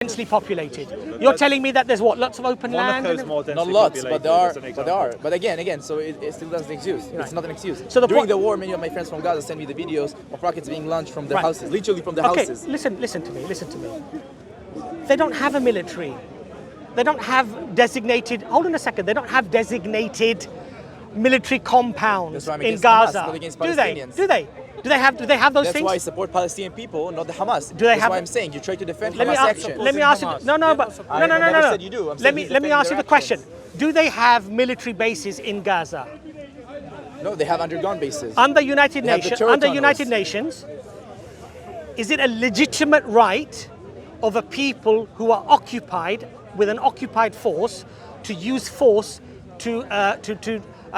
densely populated. You're telling me that there's what, lots of open land? Monaco's more densely Not lots, populated, but there are. But again, so it still doesn't excuse. Right. It's not an excuse. So During the war, many of my friends from Gaza sent me the videos of rockets being launched from their houses, literally from their houses. Listen to me. They don't have a military. They don't have designated. Hold on a second. They don't have designated military compounds in Gaza. Hamas, not against do they? Palestinians. Do they? Do they have those That's things? why I support Palestinian people, not the Hamas. Do they That's have? why I'm saying you try to defend Let Hamas me action. let me ask you. No. I never said you do. I'm saying Let me ask you the question. Do they have military bases in Gaza? No, they have underground bases. Under United They have the Nations, turret under tunnels. United Nations, is it a legitimate right of a people who are occupied with an occupied force to use force to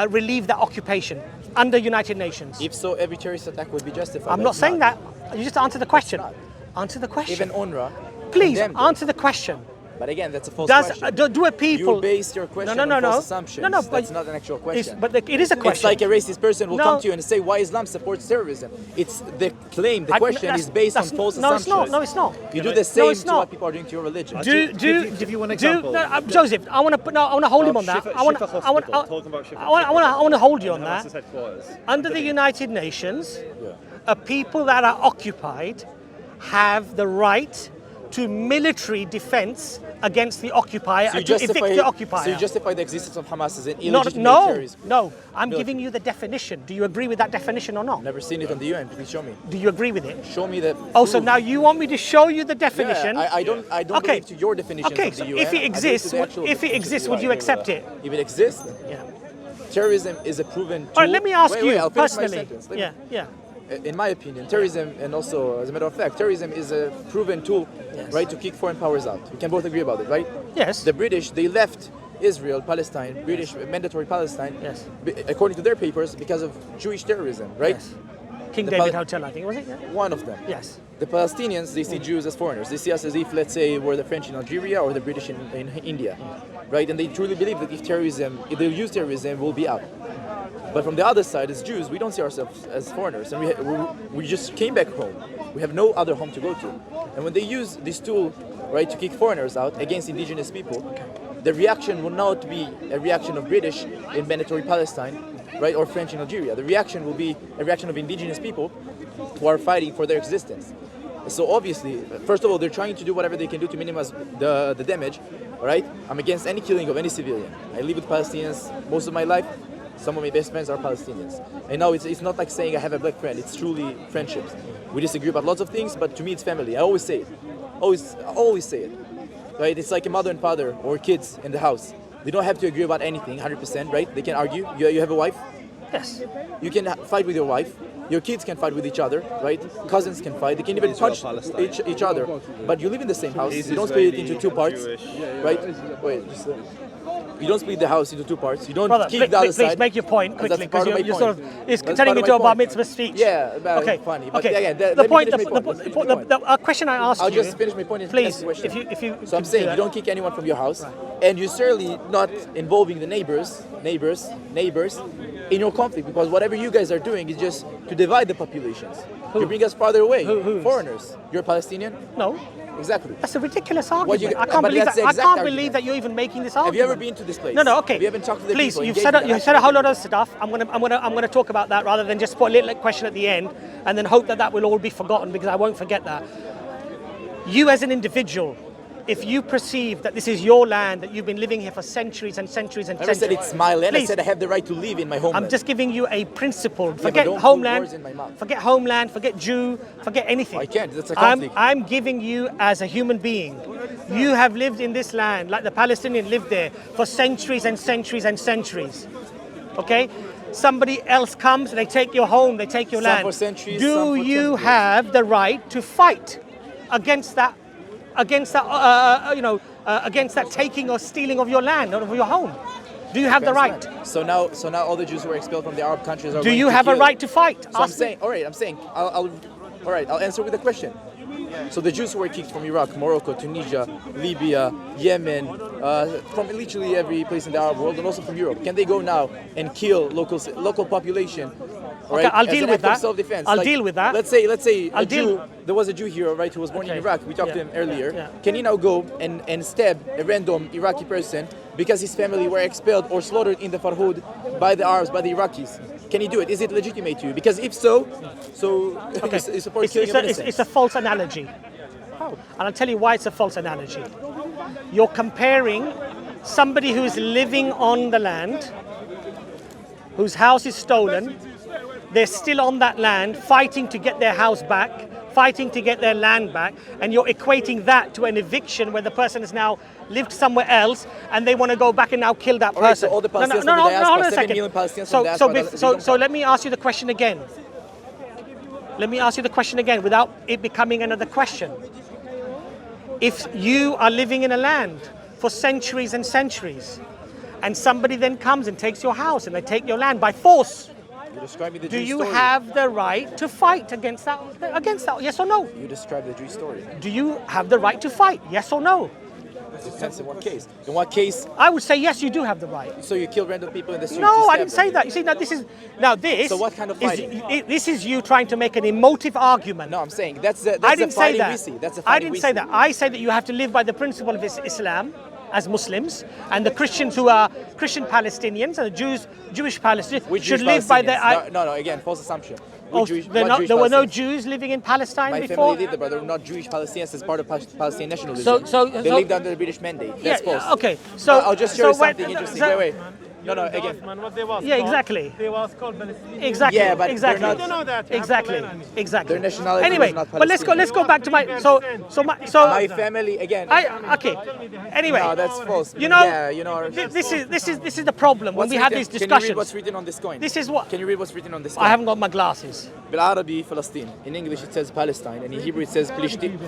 relieve that occupation under United Nations? If so, every terrorist attack would be justified. I'm not saying that. You just answer the question. Answer the question. Even UNRWA. Please condemned it. answer the question. But again, that's a false Does question. do a people? You based your question on false assumptions. No, that's not an actual question. But it is a question. It's like a racist person will No. come to you and say why Islam supports terrorism. It's the claim, the question is based on false assumptions. No, it's not. You do the same it's to not. what people are doing to your religion. Give you one example. Joseph, I want to hold him on that. I want to hold you on that. Hamas's headquarters. Under the United Nations, a people that are occupied have the right to military defense against the occupier, to evict the occupier. So you justify the existence of Hamas as an illegitimate terrorism? No. I'm giving you the definition. Do you agree with that definition or not? Never seen it on the UN. Please show me. Do you agree with it? Show me the. Oh, so now you want me to show you the definition? Yeah, I don't believe to your definition of the UN. If it exists, would you accept it? If it exists, Yeah. terrorism is a proven tool. All right, let me ask you I'll finish my personally. sentence. Yeah. In my opinion, terrorism, and also as a matter of fact, terrorism is a proven tool, right, to kick foreign powers out. We can both agree about it, right? Yes. The British, they left Israel, Palestine, British mandatory Palestine, Yes. according to their papers, because of Jewish terrorism, right? Yes. King The David Pal- Hotel, I think, was it? Yeah. One of them. Yes. The Palestinians, they see Jews as foreigners. They see us as if, let's say, we're the French in Algeria or the British in India, right? And they truly believe that if they use terrorism, we'll be out. But from the other side, as Jews, we don't see ourselves as foreigners, and we just came back home. We have no other home to go to. And when they use this tool, right, to kick foreigners out against indigenous people, the reaction will not be a reaction of British in mandatory Palestine, right, or French in Algeria. The reaction will be a reaction of indigenous people who are fighting for their existence. So obviously, first of all, they're trying to do whatever they can do to minimize the damage, right? I'm against any killing of any civilian. I live with Palestinians most of my life. Some of my best friends are Palestinians. And now it's not like saying I have a black friend, it's truly friendships. We disagree about lots of things, but to me it's family. I always say it. Always say it. Right? It's like a mother and father or kids in the house. They don't have to agree about anything 100%, right? They can argue. You have a wife? Yes. You can fight with your wife. Your kids can fight with each other, right? Cousins can fight. They can even punch each other. But you live in the same house. You don't split it into two parts, right? Wait, you don't split the house into two parts. You don't keep the other side. Please make your point quickly, because you're sort of it's That's turning part of into a my bar point. mitzvah speech. Yeah, Okay. funny. But Okay. again, The let me point. finish my point. The question I asked you. I'll just finish my point. And Please, ask the question. if you. So I'm saying you don't kick anyone from your house, and you're certainly not involving the neighbors in your conflict, because whatever you guys are doing is just to divide the populations. You bring us farther away. Who? Foreigners. You're Palestinian? No. Exactly. That's a ridiculous argument. you- I can't but believe that's that. the I exact can't argument. believe that you're even making this argument. Have you ever been to this place? No. Okay. Have you ever talked to the Please, people? you've engaged said with a them? whole lot of stuff. I'm gonna talk about that rather than just put a little question at the end and then hope that will all be forgotten, because I won't forget that. You as an individual, if you perceive that this is your land, that you've been living here for centuries and centuries and I never centuries. said it's my land. I Please. said I have the right to live in my homeland. I'm just giving you a principle. but Forget don't put homeland. words in my mouth. Forget homeland. Forget Jew. Forget anything. I can't. That's a conflict. I'm giving you as a human being. You have lived in this land like the Palestinians lived there for centuries and centuries and centuries. Okay? Somebody else comes, they take your home, they take your Some land. for centuries, Do some for you centuries. have the right to fight against that taking or stealing of your land or of your home? Do you have the right? So now all the Jews who were expelled from the Arab countries are Do going you to have a kill. right to fight? So I'm saying, I'll answer with a question. So the Jews who were kicked from Iraq, Morocco, Tunisia, Libya, Yemen, from literally every place in the Arab world, and also from Europe, can they go now and kill local population all Okay, right, I'll as deal an with act of that. self-defense. I'll Like, deal with that. Let's say I'll a Jew, deal- there was a Jew here, right, who was born in Okay. Iraq. We talked Yeah. to him earlier. Yeah. Can he now go and stab a random Iraqi person because his family were expelled or slaughtered in the Farhud by the Arabs, by the Iraqis? Can he do it? Is it legitimate to you? Because if so, Okay. you support It's, killing it's, of a, it's, innocents. it's a false analogy. How? And I'll tell you why it's a false analogy. You're comparing somebody who's living on the land, whose house is stolen, they're still on that land, fighting to get their house back, fighting to get their land back, and you're equating that to an eviction where the person has now lived somewhere else and they want to go back and now kill that All right, person. so all the Palestinians from the hold diaspora, on a 7 second. million Palestinians So, from the so, diaspora, bef- they so, don't so count. let me ask you the question again. Let me ask you the question again without it becoming another question. If you are living in a land for centuries and centuries, and somebody then comes and takes your house and they take your land by force, You're describing the do Jewish you story. have the right to fight against that? Against that? Yes or no? You describe the Jewish story. Do you have the right to fight? Yes or no? It depends in what case. In what case? I would say yes, you do have the right. So you kill random people in the street? No, you I stab didn't say them. that. You see, now this. So what kind of is, fighting? this is you trying to make an emotive argument. No, I'm saying that's the I didn't say fighting that. we see. That's the I fighting didn't we say see. that. I say that you have to live by the principle of Islam as Muslims, and the Christians who are Christian Palestinians and the Jewish Palestinians Which should Jewish live by their. Palestinians? No, again, false assumption. Oh, Which Jewish, there what Jewish were no Palestinians? Jews living in Palestine My before. family did, but there were not Jewish Palestinians as part of Palestinian nationalism. So- they so- lived under the British mandate. That's false. Okay. So I'll just show you so when- something interesting. so- Wait. No, again. What they was Yeah, called, exactly. They was called Palestinian. Exactly. Yeah, but they're exactly. not- You know that. You have to Exactly. learn on it. Exactly. Their nationality Anyway, was not but let's go back to my My family again. okay. Anyway, No, that's false. You know, Yeah, you know. this is the problem when What's we have written- these Can you read discussions. what's written on this coin? This is what Can you read what's written on this coin? I haven't got my glasses. بالعربي فلسطين. In English it says Palestine, and in Hebrew it says Palestine.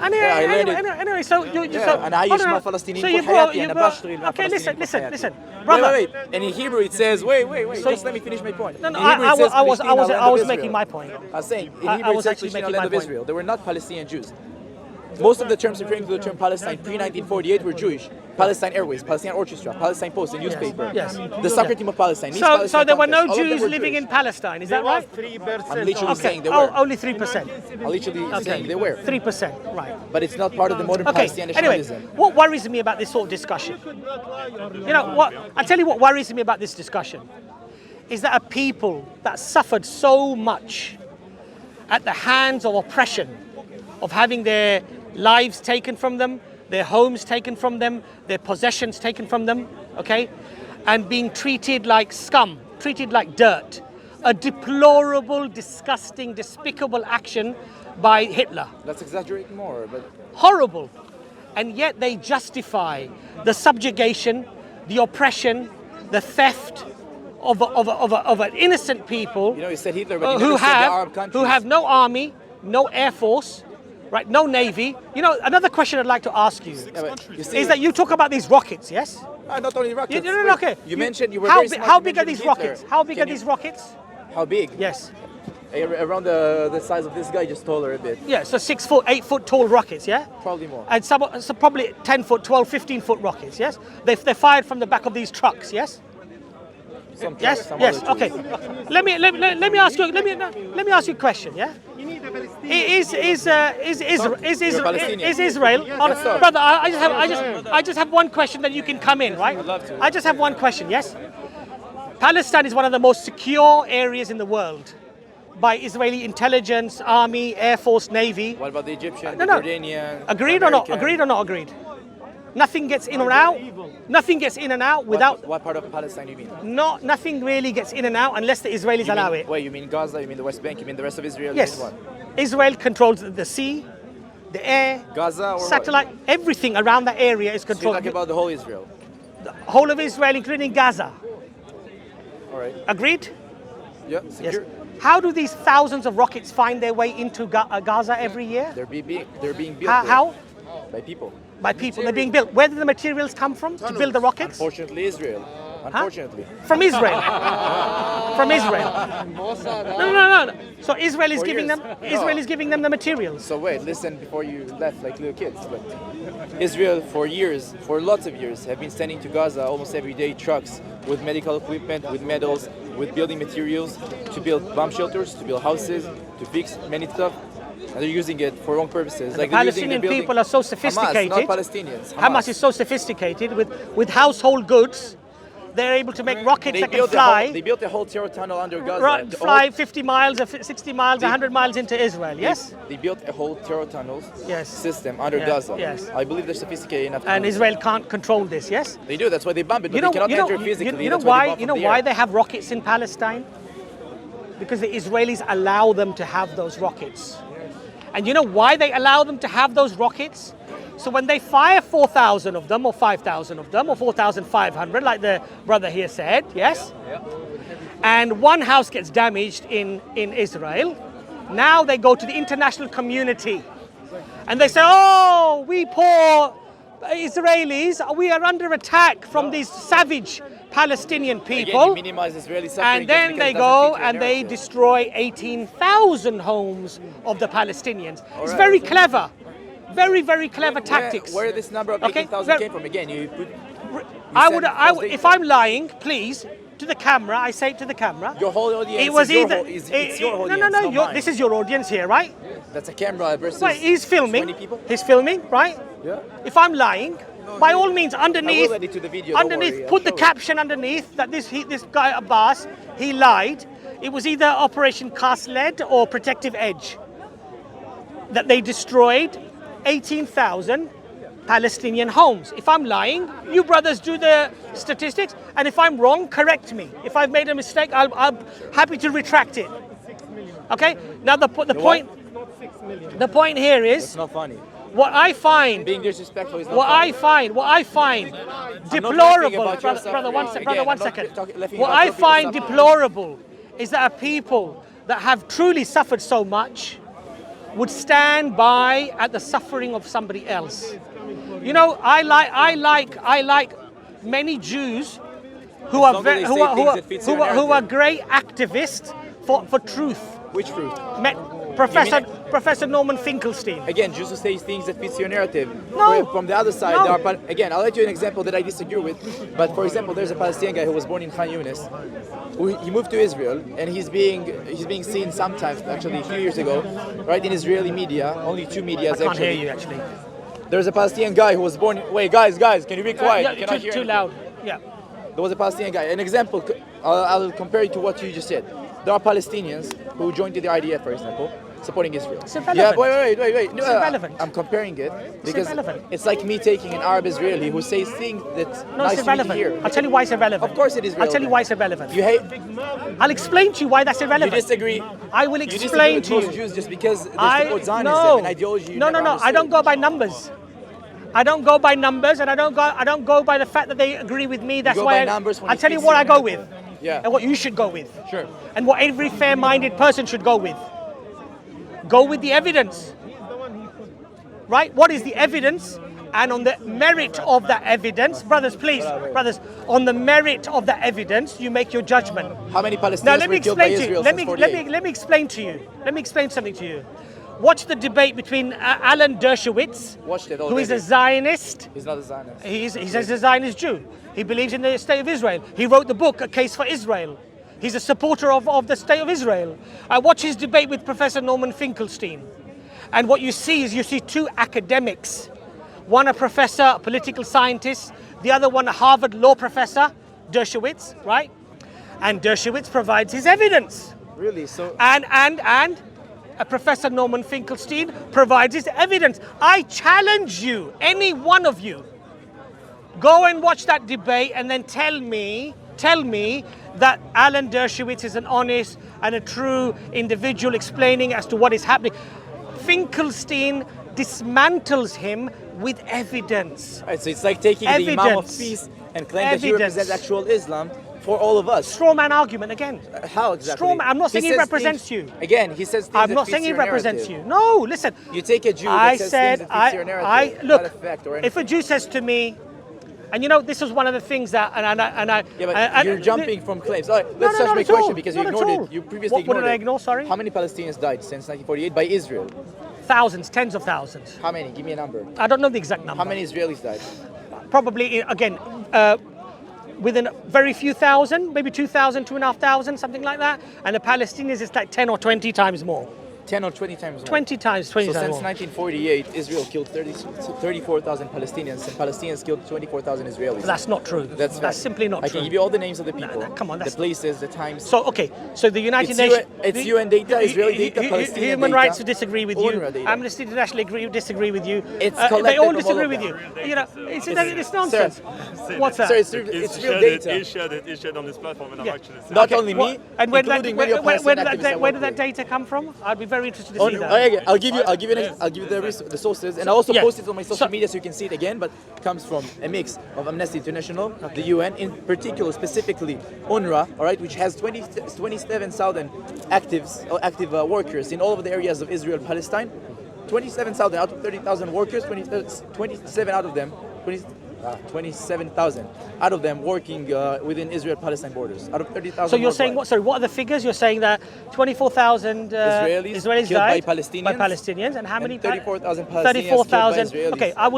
Anyway, I learned it. anyway, so you Yeah, so أنا عايش hold on. مع فلسطينيين So كل you brought, حياتي. you أنا brought, بشتغل مع okay, فلسطينيين كل listen, حياتي. brother. Wait. And in Hebrew it says, wait. So- Just let me finish my point. No, no, In Hebrew it says I was Palestine, land of making Israel. my point. I was saying, in I Hebrew was it says actually Palestine, making land my of point. Israel. They were not Palestinian Jews. Most of the terms referring to the term Palestine pre-1948 were Jewish. Palestine Airways, Palestine Orchestra, Palestine Post, the newspaper. Yes. The soccer team of Palestine. Nice So Palestine there were no contest. All of them Jews were living Jewish. in Palestine. Is There that was right? 3%. I'm literally Okay. saying they were. Only 3%. I'm literally saying they were. 3%. Right. But it's not part of the modern Okay. Palestinian Anyway, nationalism. what worries me about this sort of discussion? You know what? I'll tell you what worries me about this discussion is that a people that suffered so much at the hands of oppression, of having their lives taken from them, their homes taken from them, their possessions taken from them, okay, and being treated like scum, treated like dirt, a deplorable, disgusting, despicable action by Hitler. Let's exaggerate more, but Horrible. And yet they justify the subjugation, the oppression, the theft of an innocent people you know, you said Hitler, but you who never said the Arab countries. have no army, no air force, right? No navy. You know, another question I'd like to ask you Yeah, but you see, is that you talk about these rockets, yes? not only rockets. You, no, Wait, okay. You mentioned you were how very bi- smart, how you big are mentioned these Hitler. rockets? How big Can are you- these rockets? How big? Yes. Around the size of this guy, just taller a bit. Yeah, so 6 foot, 8 foot tall rockets, yeah? Probably more. And some so probably 10 foot, 12, 15 foot rockets, yes? They're fired from the back of these trucks, yes? Some Yes, trucks, some yes, other okay. trucks. Let me ask you a question, yeah? Is Palestinian. Israel? Let's talk. Brother, I just have one question, then you can come in, right? I'd love to. I just have one question, yes? Palestine is one of the most secure areas in the world by Israeli intelligence, army, air force, navy. What about the Egyptian, No, the no. Jordanian? Agreed or not? American? Agreed or not agreed? Nothing gets in or out. Nothing gets in and out without. What part of Palestine do you mean? Nothing really gets in and out unless the Israelis You allow mean, it. Wait, you mean Gaza? You mean the West Bank? You mean the rest of Israel? Yes. You mean what? Israel controls the sea, the air, Gaza or satellite, everything around that area is What? So you're controlled. talking about the whole Israel. The whole of Israel, including Gaza. All right. Agreed? Yeah. Yes. Secure. How do these thousands of rockets find their way into Gaza every year? They're being built. How? By people. By people. They're being built. Where do the materials come from to build the rockets? Unfortunately, Israel. Unfortunately. From Israel. From Israel. No. So Israel is 4 giving years. them. Israel is giving them the materials. So wait, listen before you left like little kids. But Israel for years, for lots of years, have been sending to Gaza almost every day trucks with medical equipment, with metals, with building materials to build bomb shelters, to build houses, to fix many stuff. And they're using it for wrong purposes. The Palestinian people are so sophisticated. Hamas, not Palestinians. Hamas is so sophisticated with household goods. They're able to make rockets that can fly. They built a whole terror tunnel under Gaza. Right, fly 50 miles, or 60 miles, 100 miles into Israel. Yes. They built a whole terror tunnels Yes. system under Yeah, Gaza. yes. I believe they're sophisticated enough. And to do Israel can't control this. Yes. They do. That's why they bomb it. But they cannot enter physically. You know That's why why? they bomb You from know the why air. they have rockets in Palestine? Because the Israelis allow them to have those rockets. And you know why they allow them to have those rockets? So when they fire 4,000 of them, or 5,000 of them, or 4,500, like the brother here said, yes? And one house gets damaged in Israel, now they go to the international community. And they say, oh, we poor Israelis, we are under attack from these savage Palestinian people. Again, you minimize Israeli suffering And then just they because it doesn't go fit your and they narrative. destroy 18,000 homes of the Palestinians. It's right. very clever. Very, very clever tactics. Where this number of Okay, 18,000 ver- came from? Again, you put. If I'm lying, please, to the camera, I say it to the camera. Your whole audience. It was is your either. whole, it's your audience. no. not mine. This is your audience here, right? That's a camera versus. Right, he's filming. 20 people. He's filming, right? Yeah. If I'm lying, by all means, underneath, add it to the video, don't underneath, worry, I'll put the show it. caption underneath that this guy Abass, he lied. It was either Operation Cast Lead or Protective Edge. That they destroyed 18,000 Palestinian homes. If I'm lying, you brothers do the statistics, and if I'm wrong, correct me. If I've made a mistake, I'm happy to retract it. Okay. Now the point. The point here is It's not funny. what I find. Being disrespectful is not What funny. I find laughing deplorable, about your brother, one suffering. brother, Again, one I'm not second. laughing What about I your people's find suffering. deplorable is that people that have truly suffered so much would stand by at the suffering of somebody else. You know, I like many Jews who are long as they say things that fits your who are narrative. great activists for truth. Which truth? Professor Norman Finkelstein. Again, Jews who say things that fits your narrative. No. From the other side, No. there are, again, I'll let you an example that I disagree with. But for example, there's a Palestinian guy who was born in Khan Yunis. He moved to Israel, and he's being seen sometimes, actually a few years ago, right in Israeli media. Only two media I can't actually. hear you actually. There's a Palestinian guy who was born. Wait, guys, can you be quiet? Yeah, Can I hear too anything? loud. Yeah. There was a Palestinian guy. An example, I'll compare it to what you just said. There are Palestinians who joined the IDF, for example, supporting Israel. It's irrelevant. Yeah, wait. No, It's irrelevant. I'm comparing it because irrelevant. it's like me taking an Arab Israeli who says things that's No, nice it's for me to irrelevant. hear. I'll tell you why it's irrelevant. Of course it is I'll tell you relevant. why it's irrelevant. You hate. I'll explain to you why that's You irrelevant. disagree. I will You disagree explain with to most you. Jews just because they I support Zionism no, and ideology. you no, never no. I don't understood. go by numbers. I don't go by numbers, and I don't go by the fact that they agree with me. That's go why by numbers when I'll it tell you fits what your I go with, narrative. Yeah. and what you should go with, Sure. and what every fair-minded person should go with. Go with the evidence, right? What is the evidence? And on the merit of that evidence, brothers, please, brothers, on the merit of that evidence, you make your judgment. How many Now Palestinians let were me killed by explain to you. Israel Let since me 48? let me explain to you. Let me explain something to you. Watch the debate between Alan Dershowitz, Watched it who is a already. Zionist. He's not a Zionist. He's a Zionist Jew. He believes in the state of Israel. He wrote the book, A Case for Israel. He's a supporter of the state of Israel. I watch his debate with Professor Norman Finkelstein. And what you see is two academics. One a professor, a political scientist. The other one a Harvard law professor, Dershowitz, right? And Dershowitz provides his evidence. Really? So And Professor Norman Finkelstein provides his evidence. I challenge you, any one of you, go and watch that debate and then tell me that Alan Dershowitz is an honest and a true individual explaining as to what is happening. Finkelstein dismantles him with evidence. right, so it's like taking the Imam of Evidence. Peace and claim that he Evidence. represents actual Islam for all of us. Straw man argument again. How exactly? Straw man. I'm not saying he says represents things- you. Again, he says things I'm that not fits saying he your represents narrative. you. No, listen. You take a Jew that I says said, things that fits your narrative, look, not a fact or if a anything. Jew says to me, And you know, this was one of the things that, Yeah, but and- you're and- jumping from claims. All right, No, let's no, touch not my at all. question because you Not at ignored all. it. You previously What did I ignored it. ignore, sorry? How many Palestinians died since 1948 by Israel? Thousands, tens of thousands. How many? Give me a number. I don't know the exact number. How many Israelis died? Probably, again, within very few thousand, maybe 2,000, 2,500, something like that. And the Palestinians, it's like 10 or 20 times more. 10 or 20 times more. 20 times So times since more. 1948, Israel killed 34,000 Palestinians and Palestinians killed 24,000 Israelis. That's not true. That's fact. simply not I true. can give you all the names of the people, come on, the that's- places, the times. So, okay, so the United It's Nations... it's UN data, Israeli data, Palestinian Human data, rights disagree with you. UNRWA data. Amnesty International disagree with you. It's They collective all from all disagree of with them. you. You know, it's nonsense. What's that? Sir, it's real data. It's shared on this platform, and Yeah. I'm actually saying. Not only me, And where did that, including many of Palestinian activists I where work did that with. data come from? I'd be very interested to Oh, see no, that. I'll give you the sources, and I also Yeah. post it on my social So- media so you can see it again. But it comes from a mix of Amnesty International, the UN, in particular, specifically UNRWA, all right, which has 27,000 active workers in all of the areas of Israel, Palestine. 27,000 out of 30,000 workers, 27 out of them, 27,000 out of them working within Israel-Palestine borders. Out of 30,000. So you're saying worldwide. what? Sorry, what are the figures? You're saying that 24,000 Israelis killed died by Palestinians, and how many? and 34,000 Palestinians killed by 34,000. Israelis. Okay, I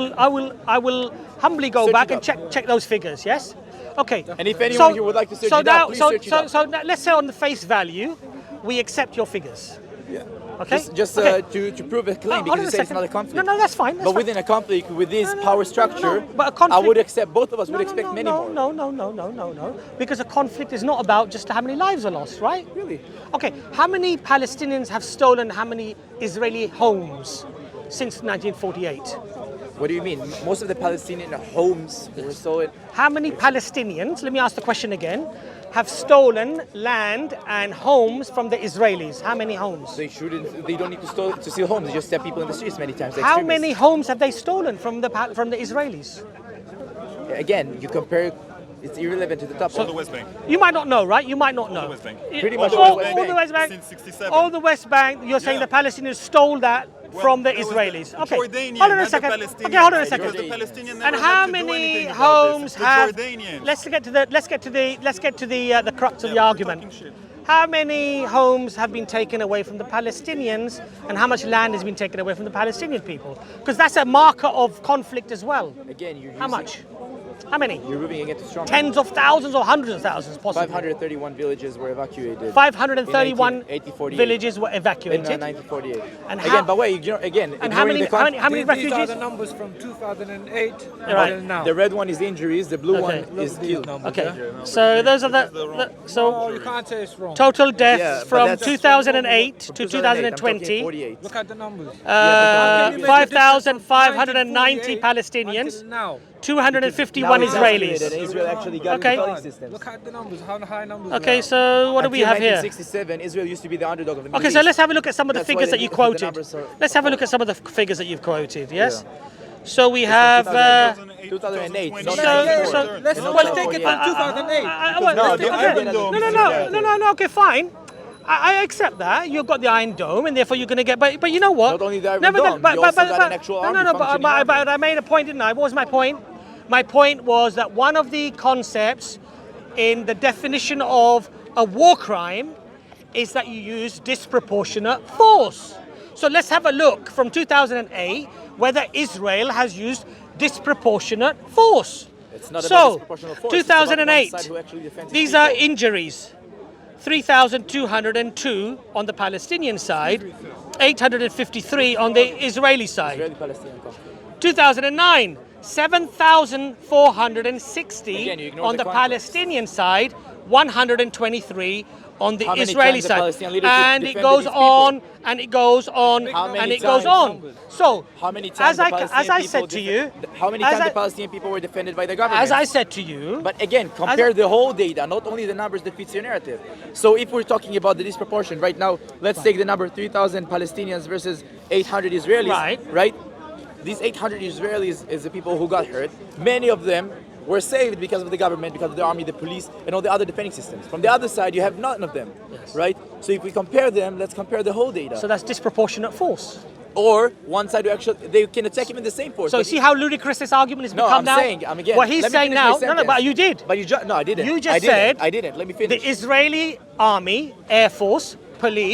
will humbly go Search back it and up. check those figures. Yes. Okay. And if anyone here would like to search so it now, up, please so, search it so, up. so now let's say on the face value, we accept your figures. Yeah. Okay. Just Okay. to prove a claim, Hold because on you a say it's second. not a conflict. No, that's fine. That's But fine. within a conflict with this power structure, But a I conflict- would accept, both of us would No, expect no, many more. No. Because a conflict is not about just how many lives are lost, right? Really? Okay, how many Palestinians have stolen how many Israeli homes since 1948? What do you mean? Most of the Palestinian homes were stolen. How many Palestinians, let me ask the question again, have stolen land and homes from the Israelis? How many homes? They shouldn't. They don't need to steal homes. They just stab people in the streets many times. How extremists. many homes have they stolen from the Israelis? Again, you compare. It's irrelevant to the topic. All the West Bank. You might not know, right? You might not know. West Bank. Pretty much all, all the West all the Bank. West Bank. Since 67. All the West Bank. You're saying Yeah. the Palestinians stole that from the that was the Israelis. Okay. Jordanian, Hold on a not the second. Palestinian. Okay, hold on a Because second. the Palestinian And never how had to do many anything about this. homes The have? Jordanians. Let's get to the crux of the we're argument. talking shit. How many homes have been taken away from the Palestinians, and how much land has been taken away from the Palestinian people? Because that's a marker of conflict as well. Again, you're How using- much? How many? You're moving against strong. Tens of thousands or hundreds of thousands, possibly. 531 villages were evacuated. 531 in 1848. villages were In evacuated. 1948. And again, how- by the way, again, And how ignoring many, the how many These are refugees? the numbers from 2008 Right. until now. The red one is the injuries, the blue Okay. one is killed. Okay, so those are Oh, so you can't say it's wrong. total Yeah, deaths but from that's- 2008 to 2008, I'm 2020. talking 48. Look at the numbers. Uh, Can you make a difference from 5,590 1948 Palestinians, until now? 251 Now it's evacuated Israelis. and Israel actually got Okay. the fighting systems. Look at the numbers, how high numbers Okay, are. so what do we Until have here? 1967, Israel used to be the underdog of the Middle Okay, East. so let's have a look at some of the That's why figures the- that you the quoted. numbers are- Let's have a look at some of the figures that you've quoted, yes? So we have... 2008, 2008, not So- 1948. Let's And not let's take it 48. from 2008. No, the okay. Iron Dome is No, okay, fine. I accept that. You've got the Iron Dome, and therefore you're going to get... But you know what? Not only the Iron Nevertheless- Dome, you also got an actual army, No, functioning but army. I made a point, didn't I? What was my point? My point was that one of the concepts in the definition of a war crime is that you use disproportionate force. So let's have a look from 2008 whether Israel has used disproportionate force. It's not about So, disproportionate force, it's about one 2008, side who actually defends its these are people. injuries. 3,202 on the Palestinian side, 853 on the Israeli side. Israeli-Palestinian conflict. 2009, 7,460 Again, you ignore on the the context. Palestinian side, 123 on the How many Israeli times the side. Palestinian leadership And it defended goes these people? on, and it goes on, How many and it goes times? on. So, How many times as I said to you, how many as times I- the Palestinian people were defended by the government? as I said to you, But again, compare the whole data, not only the numbers that fits your narrative. So if we're talking about the disproportion, right now, let's take the number 3,000 Palestinians versus 800 Israelis. Right. These 800 Israelis is the people who got hurt. Many of them were saved because of the government, because of the army, the police, and all the other defending systems. From the other side, you have none of them, right? So if we compare them, let's compare the whole data. so that's disproportionate force. or one side who actually they can attack him in the same force. So you But see how ludicrous this argument has No, become I'm now? saying, again. What he's let me saying finish my now, no, sentence. but you did. But no, I didn't. You just I didn't. said I didn't. Let me finish. The Israeli army, air force, police,